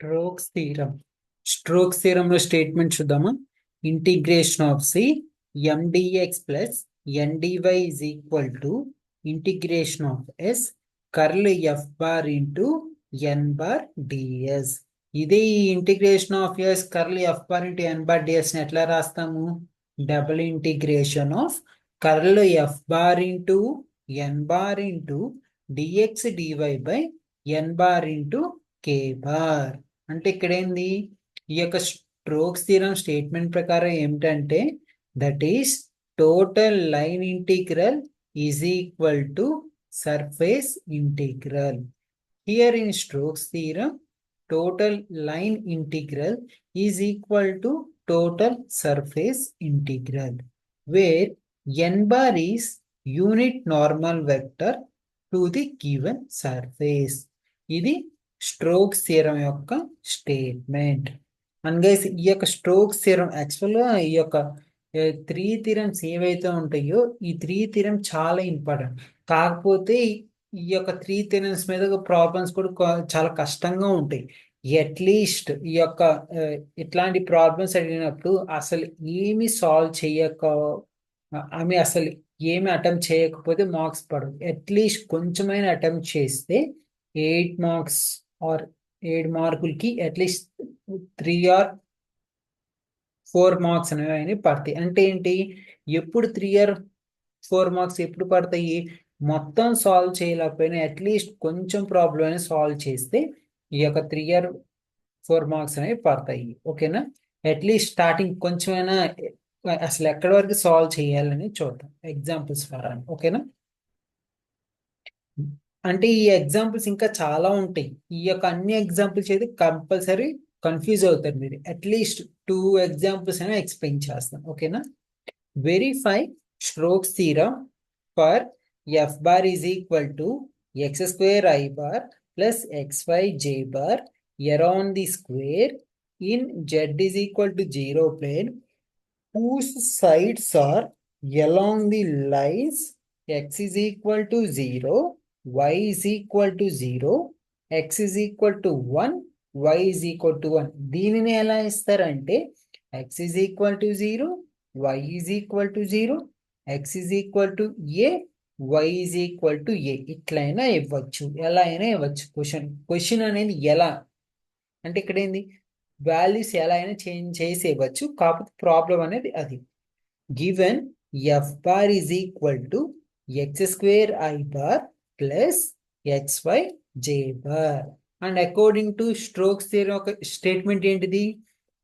Strokes థీరంలో statement చూద్దామా. Integration of C M dx plus N dy is equal to integration of S curl F bar into N bar ds. ఇది integration of S curl F bar into N bar ds ని ఎట్లా రాస్తాము? Double integration of curl F bar into N bar into dx dy by N bar into K bar. అంటే ఇక్కడ ఏంది, ఈ యొక్క strokes theorem statement ప్రకారం ఏమిటంటే that is total line integral is equal to surface integral. Here in strokes theorem total line integral is equal to total surface integral, where n bar is unit normal vector to the given surface. ఇది strokes theorem యొక్క statement. And guys, ఈ యొక్క strokes theorem యాక్చువల్గా ఈ యొక్క 3 theorems ఏవైతే ఉంటాయో ఈ 3 థియరం చాలా ఇంపార్టెంట్. కాకపోతే ఈ యొక్క 3 థియరమ్స్ మీద ప్రాబ్లమ్స్ కూడా చాలా కష్టంగా ఉంటాయి. అట్లీస్ట్ ఈ యొక్క ఇట్లాంటి ప్రాబ్లమ్స్ అడిగినప్పుడు అసలు ఏమి సాల్వ్ చేయక అసలు ఏమి అటెంప్ట్ చేయకపోతే మార్క్స్ పడవు. అట్లీస్ట్ కొంచెమైనా అటెంప్ట్ చేస్తే 8 మార్క్స్ ఆర్ 7 మార్కులకి అట్లీస్ట్ 3 ఆర్ 4 మార్క్స్ అనేవి పడతాయి. అంటే ఏంటి, ఎప్పుడు 3 ఆర్ 4 మార్క్స్ ఎప్పుడు పడతాయి? మొత్తం సాల్వ్ చేయలేకపోయినా అట్లీస్ట్ కొంచెం ప్రాబ్లం అయినా సాల్వ్ చేస్తే ఈ యొక్క 3 ఆర్ 4 మార్క్స్ అనేవి పడతాయి. ఓకేనా? అట్లీస్ట్ స్టార్టింగ్ కొంచెమైనా అసలు ఎక్కడి వరకు సాల్వ్ చేయాలని చూద్దాం ఎగ్జాంపుల్స్ ద్వారా. ఓకేనా? అంటే ఈ ఎగ్జాంపుల్స్ ఇంకా చాలా ఉంటాయి. ఈ యొక్క అన్ని ఎగ్జాంపుల్స్ అయితే కంపల్సరీ కన్ఫ్యూజ్ అవుతారు మీరు. అట్లీస్ట్ 2 ఎగ్జాంపుల్స్ అయినా ఎక్స్ప్లెయిన్ చేస్తాం. ఓకేనా? Verify strokes theorem for F bar is equal to X square I bar plus xy j bar around the square in z is equal to 0 plane whose sides are along the lines x is equal to 0, y is equal to 0, x is equal to 1, y is equal to 1. దీనిని ఎలా ఇస్తారంటే x is equal to 0, y is equal to 0, x is equal to a, y is equal to a. ఇట్లయినా ఇవ్వచ్చు, ఎలా అయినా ఇవ్వచ్చు. Question అనేది ఎలా అంటే ఇక్కడ ఏంది, వాల్యూస్ ఎలా అయినా చేంజ్ చేసి ఇవ్వచ్చు. కాకపోతే ప్రాబ్లం అనేది అది. Given F bar is equal to X square I bar plus xy j bar. And according to Stokes theory ఒక స్టేట్మెంట్ ఏంటిది?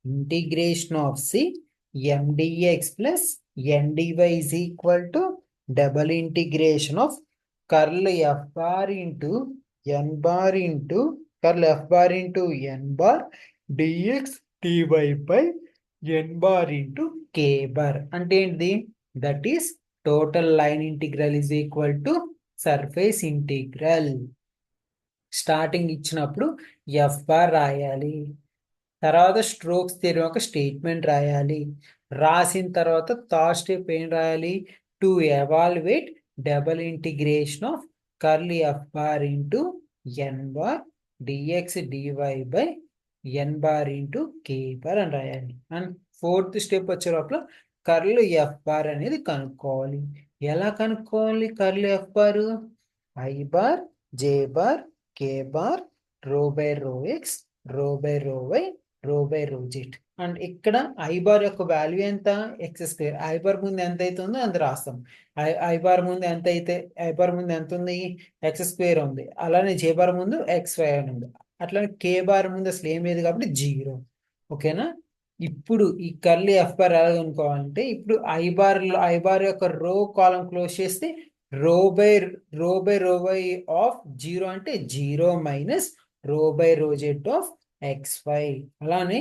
Integration of C M dx plus N dy is equal to double integration of curl F bar into N bar into curl F bar into N bar dx dy by N bar into K bar. అంటే ఏంటిది? That is total line integral is equal to surface integral. Starting ఇచ్చినప్పుడు F bar రాయాలి, తర్వాత strokes theory ఒక statement రాయాలి. రాసిన తర్వాత third step ఏం రాయాలి? To evaluate double integration of curl F bar into N bar dx dy by N bar into K bar అని రాయాలి. అండ్ ఫోర్త్ స్టెప్ వచ్చే లోపల కర్ల్ ఎఫ్ బార్ అనేది కనుక్కోవాలి. ఎలా కనుక్కోవాలి curl F bar? I bar J bar K bar rho by rho X rho by rho Y rho by rho Z. And ఇక్కడ I bar యొక్క వాల్యూ ఎంత? X square. I bar ముందు ఎంత అవుతుందో అంత రాస్తాం. ఐ బార్ ముందు ఎంత అయితే, ఐ బార్ ముందు ఎంత ఉంది? ఎక్స్ స్క్వేర్ ఉంది. అలానే జే బార్ ముందు xy అని ఉంది. అట్లానే కే బార్ ముందు అసలు ఏం లేదు కాబట్టి 0. ఓకేనా? ఇప్పుడు ఈ కర్లీ ఎఫ్ బార్ ఎలా కనుక్కోవాలంటే, ఇప్పుడు ఐ బార్ యొక్క రో కాలం క్లోజ్ చేస్తే రో బై రో బై ఆఫ్ 0 అంటే 0 minus rho by rho Z of xy. అలానే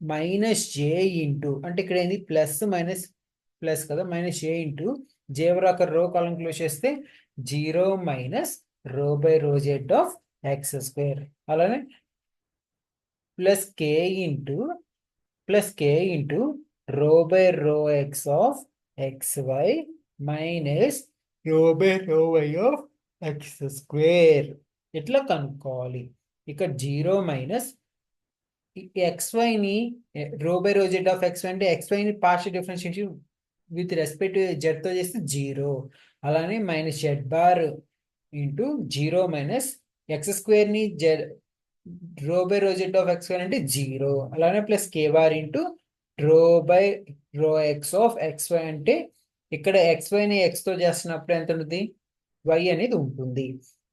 మైనస్ జే ఇంటూ, అంటే ఇక్కడ ఏంది ప్లస్ మైనస్ ప్లస్ కదా, మైనస్ జే ఇంటూ జే ఒక రో కాలం క్లోజ్ చేస్తే 0 minus rho by rho Z of X square. అలానే plus K into rho by rho X of xy minus rho by rho Y of X square. ఇట్లా కనుక్కోవాలి. ఇక్కడ 0 minus xyని రో by rho Z of xy అంటే xyని partial differentiation with respect జెడ్తో చేస్తే 0. అలానే minus Z bar into 0 minus X స్క్వేర్ని rho by rho Z of x square అంటే 0. అలానే plus K bar into rho by rho X of xy అంటే ఇక్కడ xyని xతో చేస్తున్నప్పుడు ఎంత ఉంటుంది, y అనేది ఉంటుంది.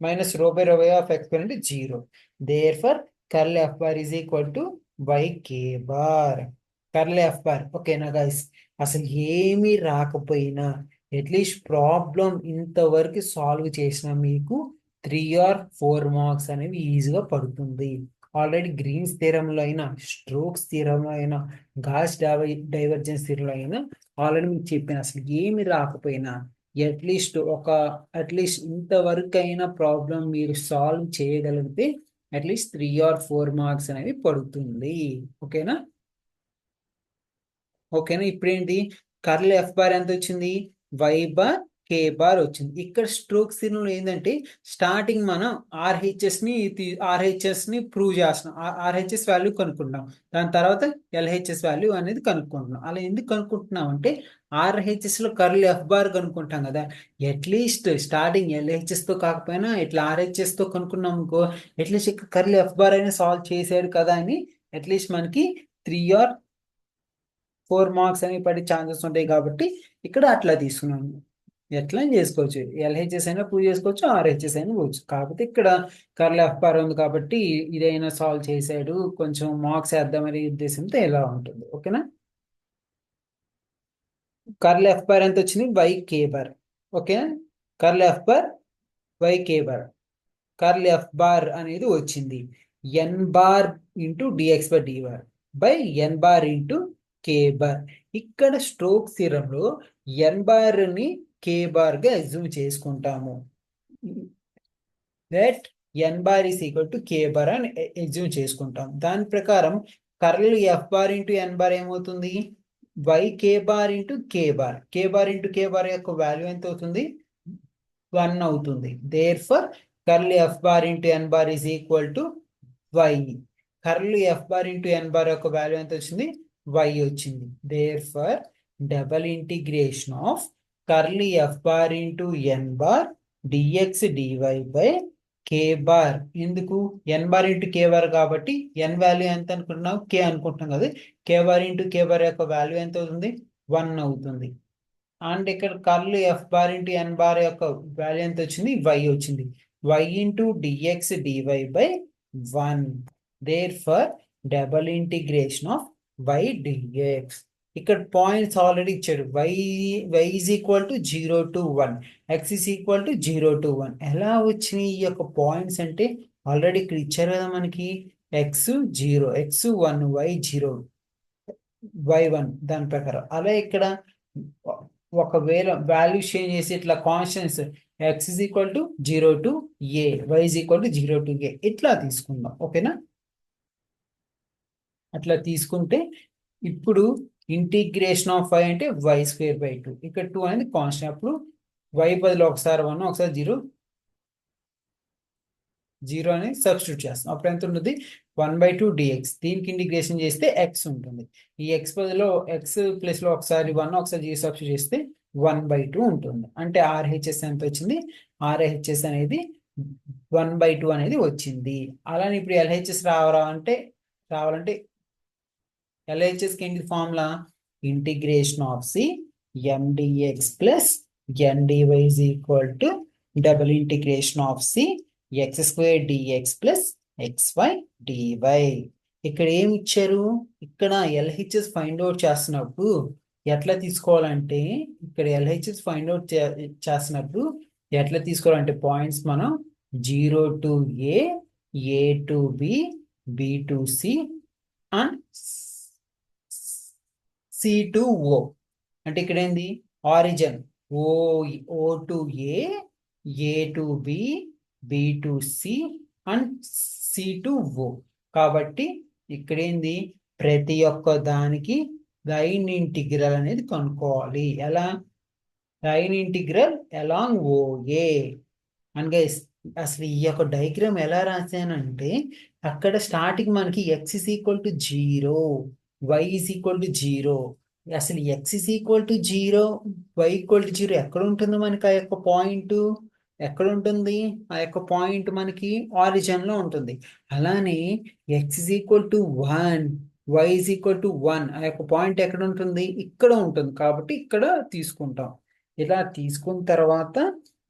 Minus rho by rho Y of x square అంటే 0. Therefore curl F bar is equal to Y K bar. Curl F bar. ఓకేనా guys? అసలు ఏమీ రాకపోయినా అట్లీస్ట్ ప్రాబ్లం ఇంతవరకు సాల్వ్ చేసిన మీకు 3 or 4 మార్క్స్ అనేవి ఈజీగా పడుతుంది. ఆల్రెడీ గ్రీన్స్ థీరంలో అయినా, స్ట్రోక్స్ థీరంలో అయినా, గాస్ డైవర్జెన్స్ థీరంలో అయినా ఆల్రెడీ మీకు చెప్పిన అసలు ఏమి రాకపోయినా అట్లీస్ట్ ఇంతవరకు అయినా ప్రాబ్లం మీరు సాల్వ్ చేయగలిగితే అట్లీస్ట్ 3 or 4 మార్క్స్ అనేవి పడుతుంది. ఓకేనా? ఓకేనా? ఇప్పుడేంటి, కర్ల్ ఎఫ్ బార్ ఎంత వచ్చింది, వై బార్ కే బార్ వచ్చింది. ఇక్కడ స్ట్రోక్ థియరంలో ఏంటంటే స్టార్టింగ్ మనం ఆర్హెచ్ఎస్ ని ప్రూవ్ చేస్తున్నాం, ఆర్హెచ్ఎస్ వాల్యూ కనుక్కుంటాం, దాని తర్వాత ఎల్హెచ్ఎస్ వాల్యూ అనేది కనుక్కుంటున్నాం. అలా ఎందుకు కనుక్కుంటున్నాం అంటే ఆర్హెచ్ఎస్ లో కర్ల్ ఎఫ్ బార్ కనుక్కుంటాం కదా, అట్లీస్ట్ స్టార్టింగ్ ఎల్హెచ్ఎస్ తో కాకపోయినా ఇట్లా ఆర్హెచ్ఎస్ తో కనుక్కున్నాం అనుకో, అట్లీస్ట్ ఇక్కడ కర్ల్ ఎఫ్ బార్ అయినా సాల్వ్ చేశాడు కదా అని అట్లీస్ట్ మనకి 3 or 4 మార్క్స్ అనేవి పడే ఛాన్సెస్ ఉంటాయి. కాబట్టి ఇక్కడ అట్లా తీసుకున్నాను. ఎట్లా చేసుకోవచ్చు, ఎల్హెచ్ఎస్ అయినా ప్రూవ్ చేసుకోవచ్చు, ఆర్హెచ్ఎస్ అయినా పోవచ్చు. కాకపోతే ఇక్కడ కర్ల్ ఎఫ్ బార్ ఉంది కాబట్టి ఇదైనా సాల్వ్ చేశాడు, కొంచెం మార్క్స్ వేద్దామనే ఉద్దేశంతో ఎలా ఉంటుంది. ఓకేనా? కర్ల్ ఎఫ్ బార్ ఎంత వచ్చింది, Y K bar. Okay, curl F bar Y K bar. Curl F bar అనేది వచ్చింది N bar into dx by D bar by N bar into K bar. ఇక్కడ స్ట్రోక్ థియరంలో ఎన్ బార్ ని K bar గా assume చేసుకుంటాము. That N bar is equal to K bar అని assume చేసుకుంటాం. దాని ప్రకారం curl F bar into N bar ఏమవుతుంది, Y K bar into K bar. K bar into K bar యొక్క value ఎంత అవుతుంది, 1 అవుతుంది. Therefore curl F bar into N bar is equal to Y. Curl F bar into N bar యొక్క value ఎంత వచ్చింది, Y వచ్చింది. Therefore double integration of curl F bar into N bar dx dy by K bar. ఎందుకు, N bar into K bar కాబట్టి N value ఎంత అనుకుంటున్నావు, K అనుకుంటున్నాం కదా, K bar into K bar యొక్క వాల్యూ ఎంత అవుతుంది, 1 అవుతుంది. అండ్ ఇక్కడ curl F bar into N bar యొక్క వాల్యూ ఎంత వచ్చింది, వై వచ్చింది. Y into dx dy by 1. Therefore double integration of Y dx. ఇక్కడ పాయింట్స్ ఆల్రెడీ ఇచ్చాడు, Y is equal to 0 to 1, X is equal to 0 to 1. ఎలా వచ్చినాయి ఈ యొక్క పాయింట్స్ అంటే ఆల్రెడీ ఇక్కడ ఇచ్చారు కదా మనకి, ఎక్స్ 0, ఎక్స్ 1, వై 0, వై 1. దాని ప్రకారం అలా ఇక్కడ ఒకవేళ వాల్యూ చేంజ్ చేసి ఇట్లా constants X is equal to 0 to A, Y is equal to 0 to A ఇట్లా తీసుకుందాం. ఓకేనా? అట్లా తీసుకుంటే ఇప్పుడు ఇంటిగ్రేషన్ ఆఫ్ వై అంటే వై స్క్వేర్ బై 2. ఇక్కడ 2 అనేది కాన్స్టెంట్, అప్పుడు వై బదులు ఒకసారి 1 ఒకసారి 0 అనేది సబ్స్టిట్యూట్ చేస్తాం. అప్పుడు ఎంత ఉంటుంది, 1/2 డిఎక్స్. దీనికి ఇంటిగ్రేషన్ చేస్తే ఎక్స్ ఉంటుంది. ఈ ఎక్స్ బదులు ఎక్స్ ప్లస్ లో ఒకసారి 1 ఒకసారి 0 సబ్స్టిట్యూట్ చేస్తే 1/2 ఉంటుంది. అంటే ఆర్హెచ్ఎస్ ఎంత వచ్చింది, ఆర్హెచ్ఎస్ అనేది 1/2 అనేది వచ్చింది. అలానే ఇప్పుడు ఎల్హెచ్ఎస్ రావాలంటే ఎల్హెచ్ఎస్కి ఏంటి formula, integration of C M dx plus N dy is equal to double integration of C X square dx plus XY dy. ఇక్కడ ఏమి ఇచ్చారు, ఇక్కడ ఎల్హెచ్ఎస్ ఫైండ్ అవుట్ చేస్తున్నప్పుడు ఎట్లా తీసుకోవాలంటే, ఇక్కడ ఎల్హెచ్ఎస్ ఫైండ్ అవుట్ చేస్తున్నప్పుడు ఎట్లా తీసుకోవాలంటే పాయింట్స్ మనం 0 to A, A to B, B to C and C to O. అంటే ఇక్కడ ఏంది, origin O to A, A to B, B to C and C to O. కాబట్టి ఇక్కడ ఏంది, ప్రతి ఒక్క దానికి లైన్ ఇంటిగ్రల్ అనేది కనుక్కోవాలి. ఎలా, line integral along OA. And guys అసలు ఈ యొక్క డయాగ్రామ్ ఎలా రాశానంటే అక్కడ స్టార్టింగ్ మనకి x is equal to 0, y is equal to 0. అసలు x is equal to 0, y equal to 0 ఎక్కడ ఉంటుంది మనకి ఆ యొక్క పాయింట్? ఎక్కడ ఉంటుంది ఆ యొక్క పాయింట్? మనకి ఆరిజిన్ లో ఉంటుంది. అలానే x is equal to 1, y is equal to 1 ఆ యొక్క పాయింట్ ఎక్కడ ఉంటుంది? ఇక్కడ ఉంటుంది. కాబట్టి ఇక్కడ తీసుకుంటాం. ఇలా తీసుకున్న తర్వాత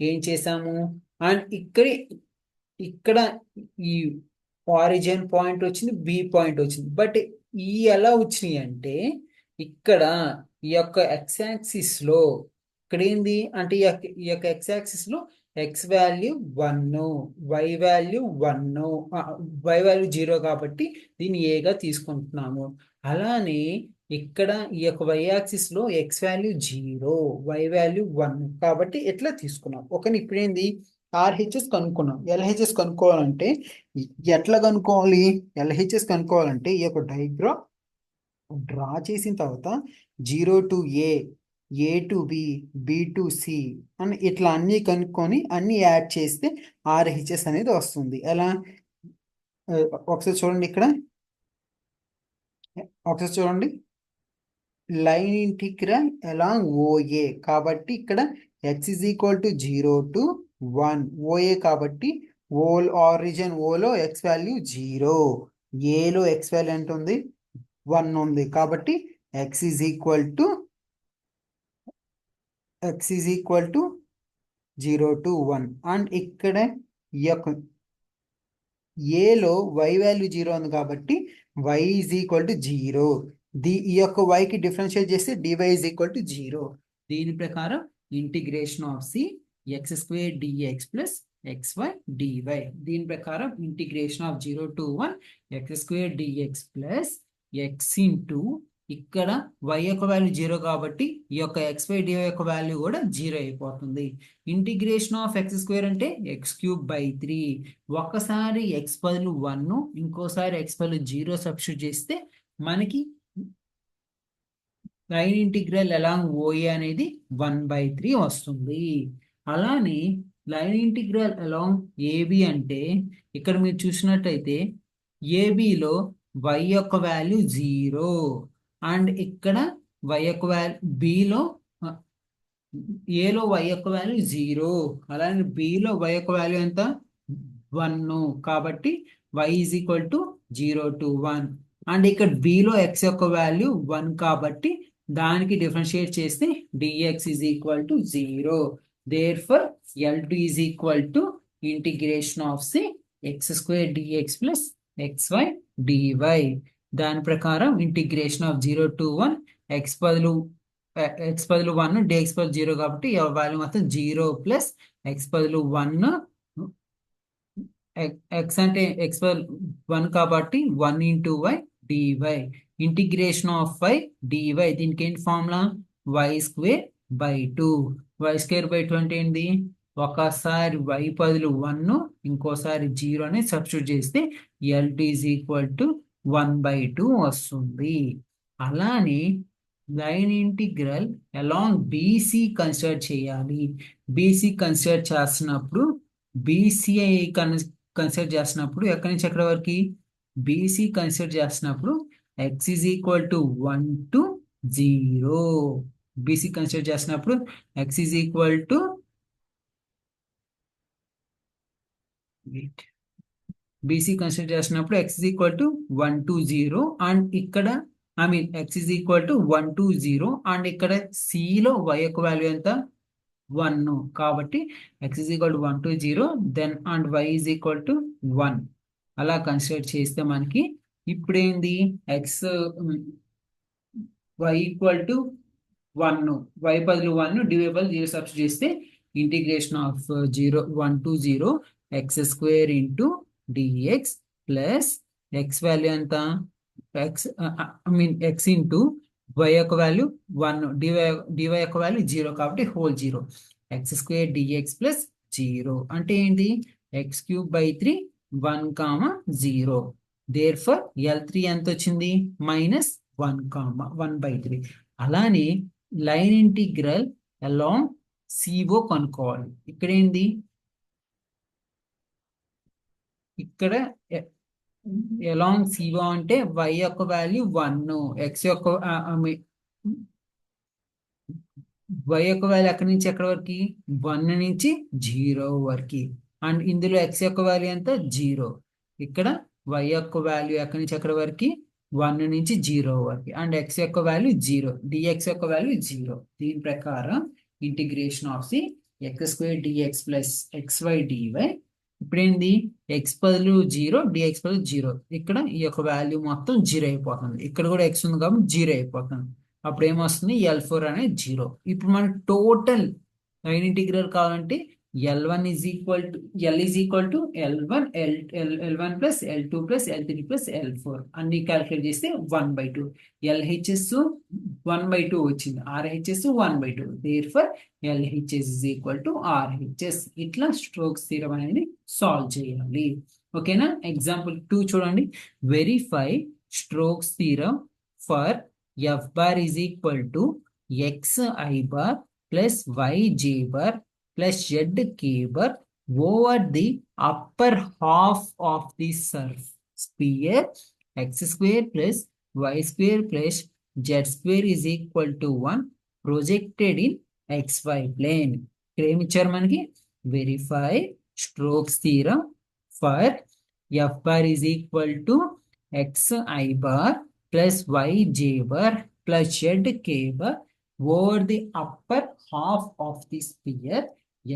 ఏం చేసాము? అండ్ ఇక్కడ ఈ ఆరిజిన్ పాయింట్ వచ్చింది, బి పాయింట్ వచ్చింది. బట్ ఈ ఎలా వచ్చినాయి అంటే ఇక్కడ ఈ యొక్క ఎక్స్ యాక్సిస్ లో ఇక్కడ ఏంది అంటే ఈ యొక్క ఎక్స్ యాక్సిస్ లో X value 1, Y value 1, Y value 0 కాబట్టి దీన్ని ఏగా తీసుకుంటున్నాము. అలానే ఇక్కడ ఈ యొక్క వై యాక్సిస్ లో ఎక్స్ వాల్యూ 0, వై వాల్యూ 1 కాబట్టి ఎట్లా తీసుకున్నాం. ఓకే, ఇప్పుడు ఏంది ఆర్హెచ్ఎస్ కనుక్కున్నాం. ఎల్హెచ్ఎస్ కనుక్కోవాలంటే ఎట్లా కనుక్కోవాలి? ఎల్హెచ్ఎస్ కనుక్కోవాలంటే ఈ యొక్క డయాగ్రామ్ డ్రా చేసిన తర్వాత 0 to A, A to B, B to C అని ఇట్లా అన్నీ కనుక్కొని అన్నీ యాడ్ చేస్తే ఆర్హెచ్ఎస్ అనేది వస్తుంది. ఎలా? ఒకసారి చూడండి, ఇక్కడ ఒకసారి చూడండి, లైన్ ఇంటిగ్రల్ అలాంగ్ ఓఏ కాబట్టి ఇక్కడ X is equal to 0 to 1, OA కాబట్టి ఆరిజిన్ ఓలో ఎక్స్ వాల్యూ 0, ఏలో ఎక్స్ వాల్యూ ఎంత ఉంది? 1 ఉంది. కాబట్టి X is equal to 0 to 1. And ఇక్కడ ఈ యొక్క ఏలో వై వాల్యూ 0 ఉంది కాబట్టి y ఈజ్ ఈక్వల్ టు 0. ఈ యొక్క y కి డిఫరెన్షియేట్ చేస్తే dy ఈజ్ ఈక్వల్ టు 0. దీని ప్రకారం integration of C X square dx plus xy dy. దీని ప్రకారం integration of 0 to 1 X square dx plus X into ఇక్కడ y యొక్క వాల్యూ 0 కాబట్టి ఈ యొక్క xy dy యొక్క వాల్యూ కూడా 0 అయిపోతుంది. ఇంటిగ్రేషన్ ఆఫ్ ఎక్స్ స్క్వేర్ అంటే x³/3. ఒకసారి x బదులు 1, ఇంకోసారి x బదులు 0 సబ్స్టిట్యూట్ చేస్తే మనకి లైన్ ఇంటిగ్రల్ అలాంగ్ ఓఏ అనేది 1/3 వస్తుంది. అలానే లైన్ ఇంటిగ్రల్ అలాంగ్ ఏబి అంటే ఇక్కడ మీరు చూసినట్టయితే ఏబిలో y యొక్క వాల్యూ 0 అండ్ ఇక్కడ y యొక్క వాల్యూ బిలో ఏలో y యొక్క వాల్యూ 0 అలానే బిలో y యొక్క వాల్యూ ఎంత? 1 కాబట్టి y is equal to 0 to 1. And ఇక్కడ బిలో x యొక్క వాల్యూ 1 కాబట్టి దానికి డిఫరెన్షియేట్ చేస్తే dx is equal to 0. Therefore L2 is equal to integration of C x² dx plus xy dy. దాని ప్రకారం ఇంటిగ్రేషన్ ఆఫ్ 0 టు 1 x బదులు 1 dx బదులు 0 కాబట్టి వాల్యూ మొత్తం 0 ప్లస్ x బదులు 1 x అంటే x బదులు 1 కాబట్టి 1 into y dy. Integration of y dy దీనికి ఏంటి ఫార్ములా? y²/2. y²/2 అంటే ఏంటి? ఒకసారి y బదులు 1 ఇంకోసారి 0 అని సబ్స్టిట్యూట్ చేస్తే L2 ఈజ్ ఈక్వల్ టు 1/2 వస్తుంది. అలానే line integral along BC consider చేయాలి. బీసీ కన్సిడర్ చేస్తున్నప్పుడు ఎక్కడి నుంచి ఎక్కడి వరకు? బీసీ కన్సిడర్ చేస్తున్నప్పుడు x is equal to 1 to 0. BC consider చేసినప్పుడు x is equal to BC consider చేసినప్పుడు x is equal to 1 to 0 and ఇక్కడ x is equal to 1 to 0 and ఇక్కడ సిలో y యొక్క వాల్యూ ఎంత? 1 కాబట్టి x is equal to 1 to 0 then and y is equal to 1 అలా consider చేస్తే మనకి ఇప్పుడు ఏంది? y ఈక్వల్ టు 1, y బదులు 1 dy బదులు 0 సబ్స్టిట్యూట్ చేస్తే integration of 1 to 0 x² into dx plus x value ఎంత? x ఇంటూ y యొక్క వాల్యూ 1, dy యొక్క వాల్యూ 0 కాబట్టి హోల్ 0 x² dx ప్లస్ 0 అంటే ఏంటి? x³/3 1, 0. దేర్ఫోర్ L3 ఎంత వచ్చింది? -1/3. అలానే లైన్ ఇంటిగ్రల్ అలాంగ్ CO కనుక్కోవాలి. ఇక్కడ ఏంది? ఇక్కడ ఎలాంగ్ సిఓ అంటే y యొక్క వాల్యూ 1, x యొక్క y యొక్క వాల్యూ ఎక్కడి నుంచి ఎక్కడి వరకు 1 నుంచి 0 వరకు. అండ్ ఇందులో x యొక్క వాల్యూ ఎంత 0. ఇక్కడ y యొక్క వాల్యూ ఎక్కడి నుంచి ఎక్కడి వరకు 1 నుంచి 0 వరకు. అండ్ x యొక్క వాల్యూ 0, dx యొక్క వాల్యూ 0. దీని ప్రకారం integration of the x² dx plus xy dy. ఇప్పుడు ఏంది x బదులు 0, dx బదులు 0. ఇక్కడ ఈ యొక్క వాల్యూ మొత్తం 0 అయిపోతుంది. ఇక్కడ కూడా x ఉంది కాబట్టి 0 అయిపోతుంది. అప్పుడు ఏమొస్తుంది L4 అనేది 0. ఇప్పుడు మనకి టోటల్ లైన్ ఇంటిగ్రల్ కావాలంటే L1 is equal to L1 L1 plus L2 plus L3 plus L4 అన్ని క్యాలిక్యులేట్ చేస్తే 1/2. LHS 1/2 వచ్చింది, RHS 1/2. Therefore LHS is equal to RHS. ఇట్లా స్టోక్స్ థీరం అనేది సాల్వ్ చేయాలి. ఓకేనా? ఎగ్జాంపుల్ 2 చూడండి. Verify Stokes theorem for F bar is equal to xi bar plus yj bar plus zk bar over the upper half of the sphere x square plus y square plus z square is equal to 1 projected in xy plane. ఇక్కడ ఏమి ఇచ్చారు మనకి? Verify strokes theorem for F bar is equal to xi bar plus yj bar plus zk bar over the upper half of the sphere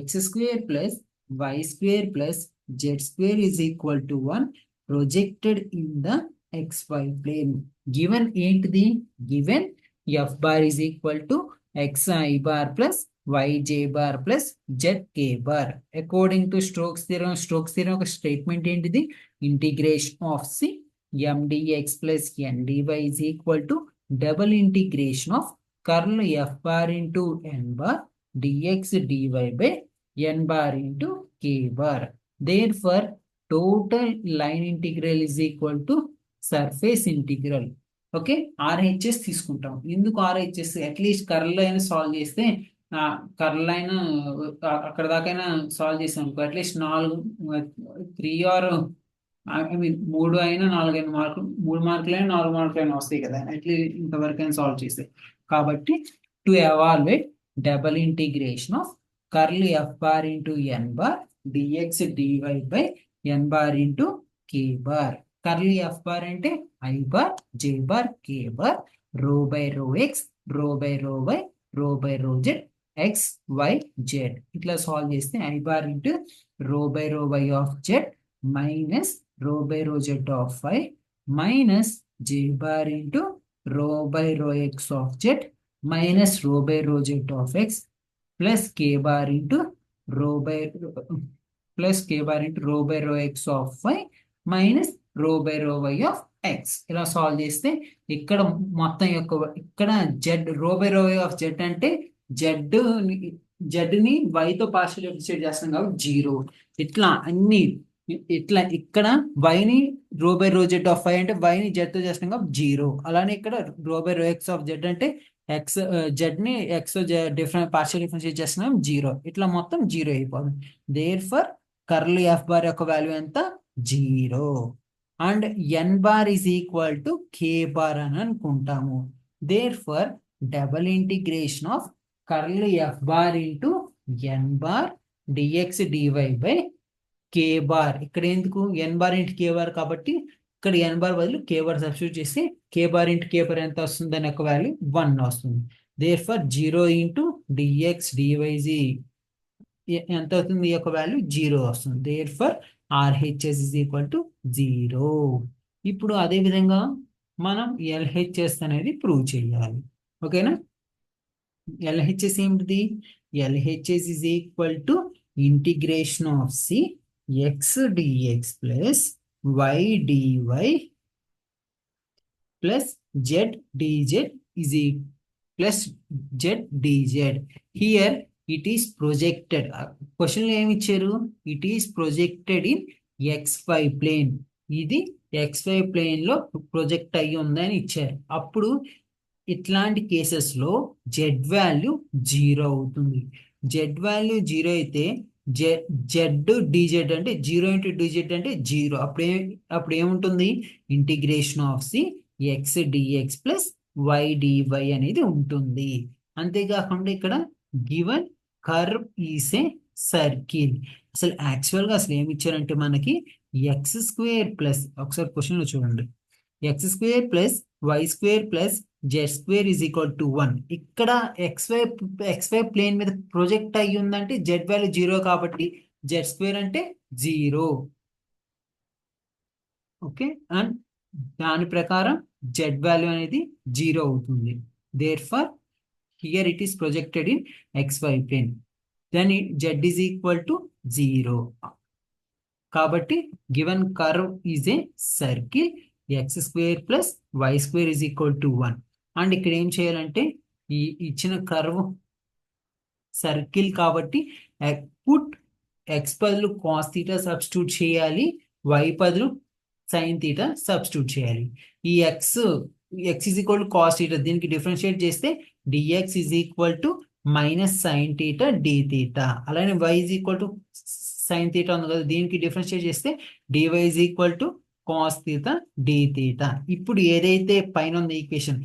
x square plus y square plus z square is equal to 1 projected in the xy plane. Given ఏంటిది? Given F bar is equal to xi bar plus yj bar plus zk bar. According to Stokes theorem ఒక statement ఏంటిది? Integration of C mdx plus ndy is equal to double integration of curl f bar into n bar dx dy by n bar into k bar. Therefore, total line integral is equal to surface integral. Okay, RHS తీసుకుంటాం. ఎందుకు RHS? At least curl అయినా solve చేస్తే curl అయినా అక్కడ దాకైనా solve చేసాం అనుకో, at least 3 are 3 అయినా 4 అయినా మార్కులు, 3 మార్కులైనా 4 మార్కులైనా వస్తాయి కదా, అట్లీస్ట్ ఇంతవరకైనా సాల్వ్ చేస్తాయి. కాబట్టి to evaluate double integration of curl F bar into N bar dx dy by N bar into K bar. Curl F bar అంటే I bar J bar K bar rho by rho X rho by rho Y rho by rho Z X Y Z. ఇట్లా solve చేస్తే I bar into rho by rho Y of Z minus rho by rho z of y minus j bar into rho by rho x of z minus rho by rho z of x plus k bar into rho by rho by rho x of y minus rho by rho y of x. ఇలా solve చేస్తే ఇక్కడ మొత్తం యొక్క ఇక్కడ z rho by rho y of z అంటే z ని y తో partial differentiate చేస్తాం కాబట్టి 0. ఇట్లా అన్ని ఇట్లా ఇక్కడ y ని రో by rho Z of y అంటే y ని z తో చేస్తాం కాబట్టి 0. అలానే ఇక్కడ rho by rho X of z అంటే x z ని x డిఫరెంట్ పార్షియల్ డిఫరెన్షియేట్ చేస్తున్నాం 0. ఇట్లా మొత్తం 0 అయిపోతుంది. దేర్ఫోర్ కర్ల్ ఎఫ్ బార్ యొక్క వాల్యూ ఎంత? 0. And N bar is equal to K bar అని అనుకుంటాము. Therefore double integration of curl F bar into N bar dx dy by K bar. ఇక్కడ ఎందుకు N bar into K bar కాబట్టి ఇక్కడ N bar బదులు K bar substitute చేస్తే కే bar into K bar ఎంత వస్తుంది? దాని యొక్క వాల్యూ 1 వస్తుంది. దేర్ఫోర్ 0 ఇంటూ డిఎక్స్ డివైజీ ఎంత అవుతుంది? ఈ యొక్క వాల్యూ 0 వస్తుంది. Therefore RHS is equal to 0. ఇప్పుడు అదే విధంగా మనం ఎల్హెచ్ఎస్ అనేది ప్రూవ్ చేయాలి. ఓకేనా? ఎల్హెచ్ఎస్ ఏమిటిది? LHS is equal to integration of C x dx plus y dy plus z dz is plus z dz. Here it is projected. Question lo em icharu? It is projected in xy plane. ఇది xy plane లో project అయ్యి ఉందని ఇచ్చారు. అప్పుడు ఇట్లాంటి cases లో z value 0 అవుతుంది. z value 0 అయితే జెడ్ డిజెడ్ అంటే 0 ఇంటూ డిజెడ్ అంటే 0. అప్పుడు ఏముంటుంది, integration of C x dx plus y dy అనేది ఉంటుంది. అంతేకాకుండా ఇక్కడ given curve is a circle. అసలు యాక్చువల్గా అసలు ఏమి ఇచ్చారంటే మనకి ఎక్స్ స్క్వేర్ ప్లస్, ఒకసారి క్వశ్చన్లో చూడండి, x square plus y square plus z square is equal to 1. ఇక్కడ ఎక్స్వై ప్లేన్ మీద ప్రొజెక్ట్ అయ్యి ఉందంటే జెడ్ వాల్యూ 0 కాబట్టి జెడ్ స్క్వేర్ అంటే 0. ఓకే, అండ్ దాని ప్రకారం జెడ్ వాల్యూ అనేది 0 అవుతుంది. Therefore here it is projected in xy plane, then z is equal to 0. కాబట్టి given curve is a circle, x square plus y square is equal to 1. And ఇక్కడ ఏం చేయాలంటే ఈ ఇచ్చిన కర్వ్ సర్కిల్ కాబట్టి put x బదులు cos theta substitute చేయాలి, y బదులు సైన్ థీటా సబ్స్టిట్యూట్ చేయాలి. ఈ x is equal to cos theta, దీనికి డిఫరెన్షియేట్ చేస్తే dx is equal to minus sine theta d theta. అలానే Y is equal to sine theta ఉంది కదా, దీనికి డిఫరెన్షియేట్ చేస్తే dy is equal to cos theta d theta. ఇప్పుడు ఏదైతే పైన ఉంది ఈక్వేషన్,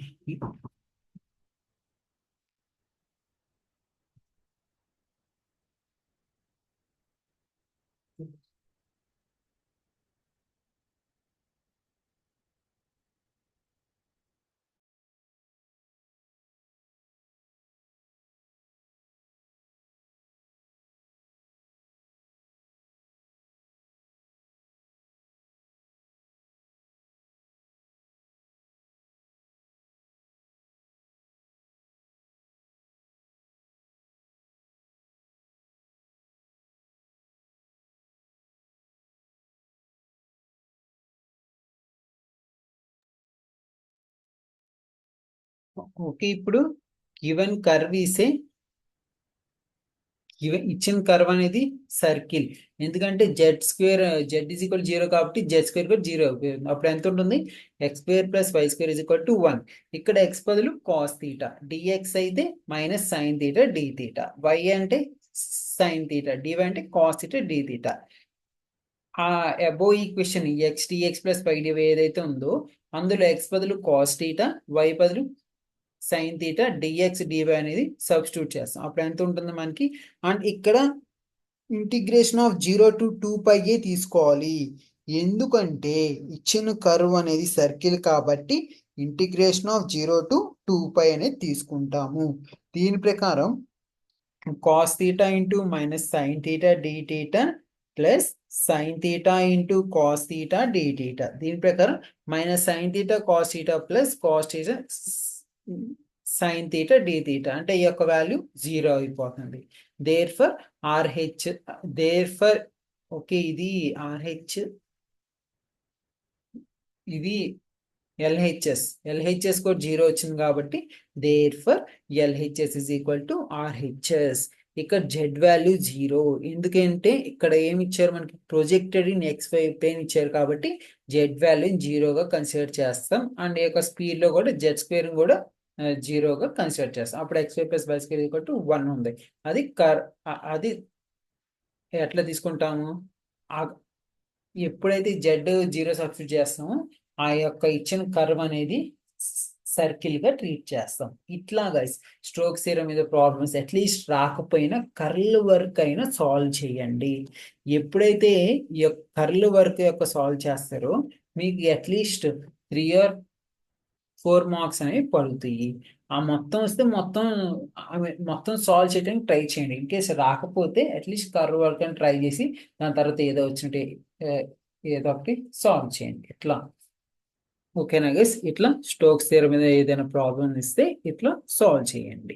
ఓకే, ఇప్పుడు గివెన్ కర్వ్ ఈస్ ఏ, ఇచ్చిన కర్వ్ అనేది సర్కిల్. ఎందుకంటే జెడ్ ఈజ్ ఈక్వల్ 0 కాబట్టి జెడ్ స్క్వేర్ కూడా 0. అప్పుడు ఎంత ఉంటుంది, x square plus y square is equal to 1. ఇక్కడ ఎక్స్ బదులు కాస్ థీటా, డిఎక్స్ అయితే minus sine theta d theta, y అంటే సైన్ థీటా, డివై అంటే కాస్ థీటా డి థీటా. ఆ above equation x dx plus y dy ఏదైతే ఉందో అందులో x బదులు కాస్ థీటా, వై బదులు సైన్ థీటా, డిఎక్స్ డివై అనేది సబ్స్టిట్యూట్ చేస్తాం. అప్పుడు ఎంత ఉంటుంది మనకి, అండ్ ఇక్కడ ఇంటిగ్రేషన్ ఆఫ్ 0 to 2π తీసుకోవాలి. ఎందుకంటే ఇచ్చిన కర్వ్ అనేది సర్కిల్ కాబట్టి ఇంటిగ్రేషన్ ఆఫ్ 0 to 2π అనేది తీసుకుంటాము. దీని ప్రకారం cos theta into minus sine theta d theta plus sine theta into cos theta d theta. దీని ప్రకారం minus sine theta cos theta plus cos theta sine theta d theta, అంటే ఈ యొక్క value 0 అయిపోతుంది. Therefore RH, therefore okay, ఇది RH, ఇది LHS కూడా 0 వచ్చింది కాబట్టి therefore LHS is equal to RHS. ఇక్కడ జెడ్ వాల్యూ 0, ఎందుకంటే ఇక్కడ ఏమి ఇచ్చారు మనకి, ప్రొజెక్టెడ్ ఇన్ XY ప్లేన్ ఇచ్చారు కాబట్టి జెడ్ వాల్యూని 0గా కన్సిడర్ చేస్తాం. అండ్ ఈ యొక్క స్పీడ్ లో కూడా జెడ్ స్క్వేర్ కూడా 0గా కన్సిడర్ చేస్తాం. అప్పుడు XY plus y square equal to 1 ఉంది. అది ఎట్లా తీసుకుంటాము, ఎప్పుడైతే జెడ్ 0 సబ్స్టిట్యూట్ చేస్తామో ఆ యొక్క ఇచ్చిన కర్వ్ అనేది సర్కిల్ గా ట్రీట్ చేస్తాం. ఇట్లా గైస్ స్ట్రోక్స్ థియరమ్ మీద ప్రాబ్లమ్స్ అట్లీస్ట్ రాకపోయినా కర్ల్ వర్క్ అయినా సాల్వ్ చేయండి. ఎప్పుడైతే ఈ యొక్క కర్ల్ వర్క్ యొక్క సాల్వ్ చేస్తారో మీకు అట్లీస్ట్ 3 or 4 మార్క్స్ అనేవి పడుతాయి. ఆ మొత్తం వస్తే మొత్తం సాల్వ్ చేయడానికి ట్రై చేయండి. ఇన్ కేసు రాకపోతే అట్లీస్ట్ కర్వ్ వర్క్ అని ట్రై చేసి దాని తర్వాత ఏదో వచ్చినట్టు ఏదో ఒకటి సాల్వ్ చేయండి. ఇట్లా ఓకేనా గైస్, ఇట్లా స్టోక్స్ థియరమ్ మీద ఏదైనా ప్రాబ్లం ఇస్తే ఇట్లా సాల్వ్ చేయండి.